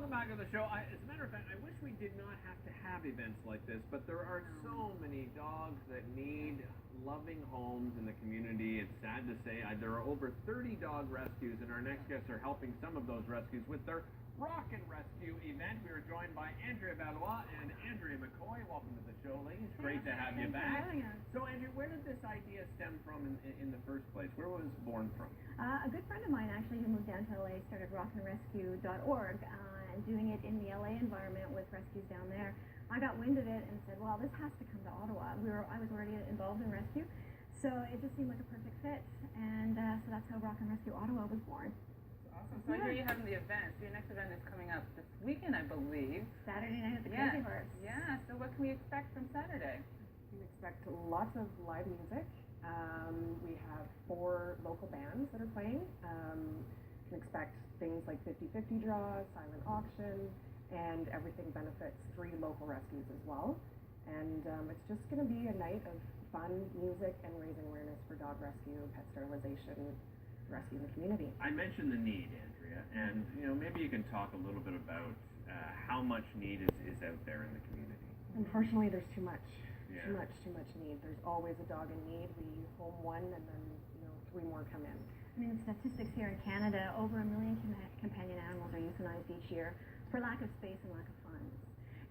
welcome back to the show. As a matter of fact, I wish we did not have to have events like this, but there are so many dogs that need loving homes in the community. It's sad to say there are over 30 dog rescues, and our next guests are helping some of those rescues with their Rock and Rescue event. We are joined by Andrea Valois and Andrea McCoy. Welcome to the show, ladies. Great to have you back. So, Andrea, where did this idea stem from in the first place? Where was it born from? A good friend of mine actually who moved down to LA started rockandrescue.org and doing it in the LA environment with rescues down there. I got wind of it and said, well, this has to come to Ottawa. I was already involved in rescue, so it just seemed like a perfect fit, and so that's how Rock and Rescue Ottawa was born. Awesome. So I hear you having the event. So your next event is coming up this weekend, I believe. Saturday night at the Crazy Horse. Yeah. So what can we expect from Saturday? We expect lots of live music. We have 4 local bands that are playing. Can expect things like 50-50 draws, silent auction, and everything benefits 3 local rescues as well. And it's just going to be a night of fun, music, and raising awareness for dog rescue, pet sterilization, rescue in the community. I mentioned the need, Andrea, and maybe you can talk a little bit about how much need is out there in the community. Unfortunately, there's too much. Yeah. Too much need. There's always a dog in need. We home 1, and then 3 more come in. I mean, the statistics here in Canada, over 1 million companion animals are euthanized each year for lack of space and lack of funds.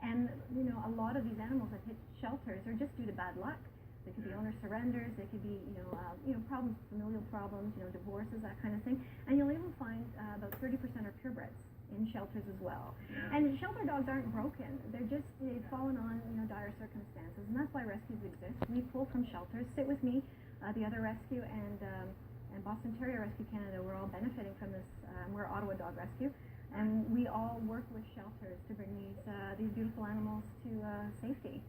And a lot of these animals that hit shelters are just due to bad luck. They could be owner surrenders. They could be, problems, familial problems, divorces, that kind of thing. And you'll even find about 30% are purebreds in shelters as well. Yeah. And shelter dogs aren't broken. They've fallen on, dire circumstances. And that's why rescues exist. We pull from shelters. Sit With Me, the other rescue, and Boston Terrier Rescue Canada, we're all benefiting from this. We're Ottawa Dog Rescue. And we all work with shelters to bring these beautiful animals to safety.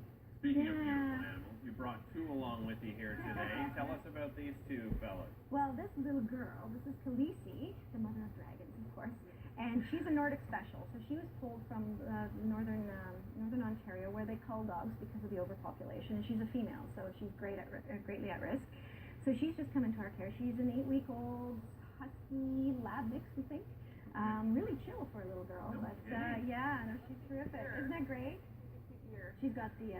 Speaking of beautiful animals, you brought 2 along with you here today. Tell us about these 2 fellas. Well, this little girl, this is Khaleesi, the mother of dragons, of course, and she's a Nordic special. So she was pulled from northern Ontario, where they cull dogs because of the overpopulation, and she's a female, so she's greatly at risk. So she's just come into our care. She's an 8-week-old husky lab mix, we think. Really chill for a little girl, but she's terrific. Isn't that great? She's got the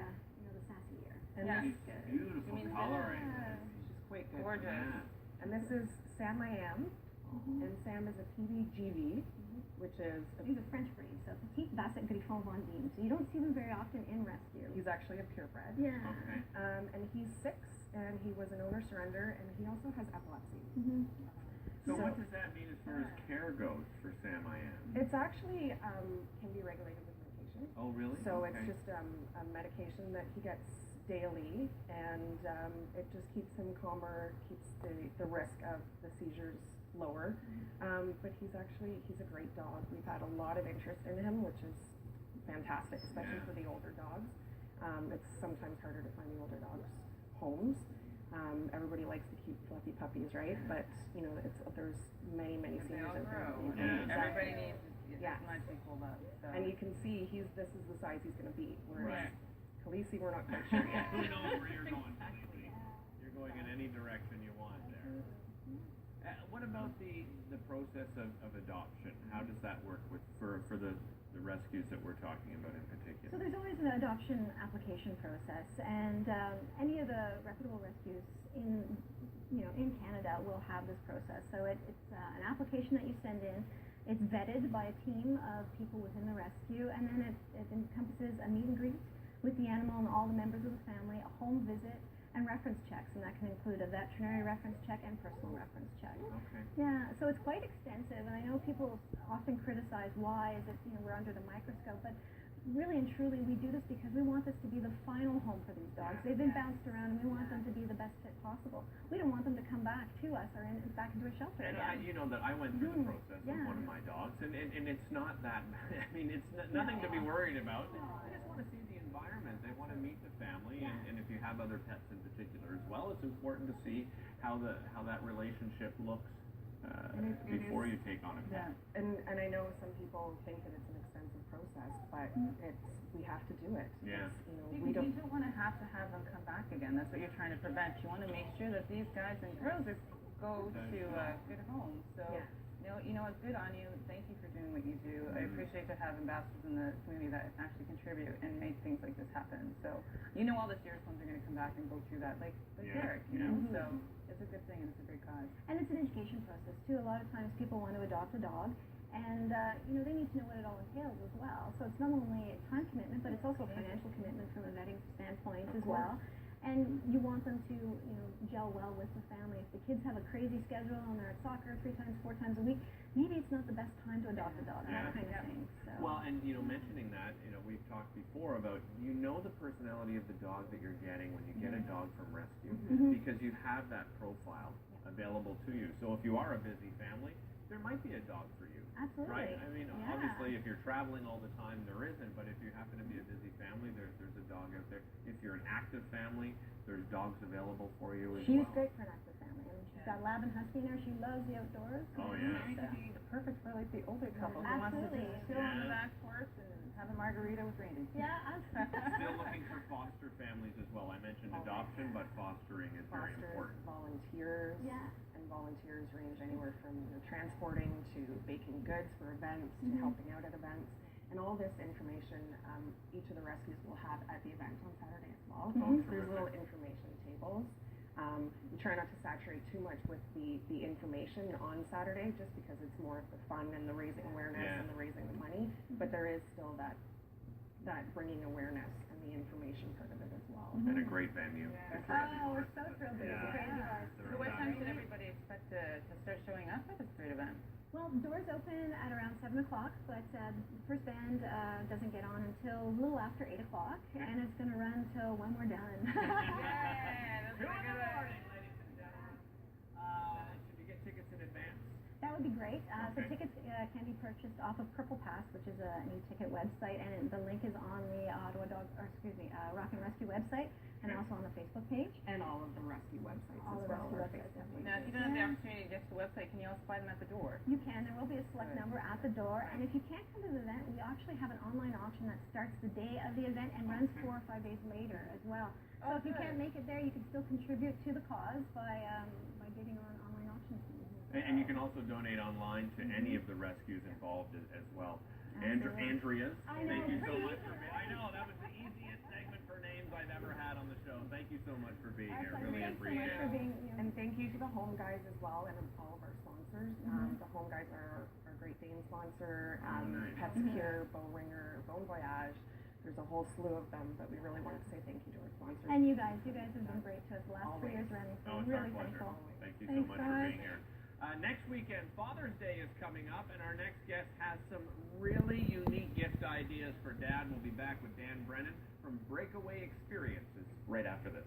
sassy ear. And this is beautiful coloring. She's quite good. Gorgeous. Yeah. And this is Sam I Am, and Sam is a PBGV, which is He's a French breed, so Petite Basset Griffon Vendine. So you don't see them very often in rescue. he's actually a purebred. Yeah. Okay. And he's 6, and he was an owner surrender, and he also has epilepsy. Mm-hmm. So what does that mean as far as care goes for Sam I Am? It's actually can be regulated with medication. Oh, really? So Okay. it's just a medication that he gets daily, and it just keeps him calmer, keeps the risk of the seizures lower. But he's a great dog. We've had a lot of interest in him, which is fantastic, especially for the older dogs. It's sometimes harder to find the older dogs homes. Everybody likes the cute fluffy puppies, right? But there's many seniors out there. Everybody needs Yeah. as much equal up. So. And you can see this is the size he's going to be. Whereas Right. Khaleesi, we're not quite sure yet. Who knows where you're going, Khaleesi? You're going in any direction you want there. What about the process of adoption? How does that work for the rescues that we're talking about in particular? So there's always an adoption application process, and any of the reputable rescues in Canada will have this process. So it's an application that you send in. It's vetted by a team of people within the rescue, and then it encompasses a meet and greet with the animal and all the members of the family, a home visit, and reference checks, and that can include a veterinary reference check and personal reference check. Okay. Yeah, so it's quite extensive, and I know people often criticize why is it we're under the microscope, but really and truly we do this because we want this to be the final home for these dogs. They've been bounced around, and we want them to be the best fit possible. We don't want them to come back to us or back into a shelter And again. that I went through the process with one of my dogs, and it's not that. I mean, it's nothing to be worried about. They just want to see the environment. They want to meet the family, and if you have other pets in particular as well, it's important to see how that relationship looks before you take on a pet. Yeah. And I know some people think that it's an expensive process, but we have to do it. Yeah. You don't want to have them come back again. That's what you're trying to prevent. You want to make sure that these guys and girls just go to a good home. So, Yeah. you know what, good on you. Thank you for doing what you do. I appreciate appreciate to have ambassadors in the community that actually contribute and make things like this happen. So you know all the dear sons are going to come back and go through that, like Derek, you know. So it's a good thing and it's a great cause. And it's an education process too. A lot of times people want to adopt a dog, and you know, they need to know what it all entails as well. So it's not only a time commitment, but it's also a financial commitment from a vetting standpoint as well. And you want them to, you know, gel well with the family. If the kids have a crazy schedule and they're at soccer 3 times, 4 times a week, maybe it's not the best time to adopt a dog, that kind of thing. So. Well, and you know, mentioning that, you know, we've talked before about, you know, the personality of the dog that you're getting when you get a dog from rescue, because you have that profile available to you. So if you are a busy family, there might be a dog for you. Absolutely. Right? I mean, obviously, if you're traveling all the time, there isn't. But if you happen to be a busy family, there's a dog out there. If you're an active family, there's dogs available for you as She's well. great for an active family. I mean, she's got Lab and Husky in her. She loves the outdoors. Oh, yeah. It could be perfect for like the older couple who wants to Absolutely. just chill on the back porch and have a margarita with Randy. Yeah, Still looking for foster families as well. I mentioned adoption, but fostering is very Fosters, important. volunteers, and volunteers range anywhere from transporting to baking goods for events to helping out at events. And all this information, each of the rescues will have at the event on Saturday as well. There's little information tables. We try not to saturate too much with the information on Saturday, just because it's more of the fun and the raising awareness and the raising the money. But there is still that bringing awareness and the information part of it as well. And a great venue. Oh, we're so thrilled that it's a crazy bar. So what time should everybody expect to start showing up at this great event? Well, doors open at around 7 o'clock, but the first band doesn't get on until a little after 8 o'clock, and it's going to run till when we're done. Yeah, that's Who a in good the morning, ladies and gentlemen? Should you get tickets in advance? That would be great. So tickets can be purchased off of Purple Pass, which is an e-ticket website, and the link is on the Rock and Rescue website, and also on the Facebook page. And all of the rescue websites All as the well. rescue our websites, Facebook definitely. Now, if you don't have the opportunity to get to the website, can you also buy them at the door? You can. There will be a select number at the door, and if you can't come to the event, we actually have an online auction that starts the day of the event and runs 4 or 5 days later as well. So if you can't make it there, you can still contribute to the cause by bidding on online auctions. And you can also donate online to any of the rescues involved as well. Andrea's, thank you so much for being. I know, that was the easiest segment for names I've ever had on the show. Thank you so much for being here. Really appreciate it. And thank you to the Home Guys as well, and all of our sponsors. The Home Guys are our Great Dane sponsor, Pet Secure, Bow Ringer, Bon Voyage. There's a whole slew of them, but we really want to say thank you to our sponsors. And you guys have been great to us the last 3 years running, so Oh, it's really our pleasure. thankful. Thank you so Thanks, much for guys. being here. Next weekend, Father's Day is coming up, and our next guest has some really unique gift ideas for Dad. We'll be back with Dan Brennan from Breakaway Experiences right after this.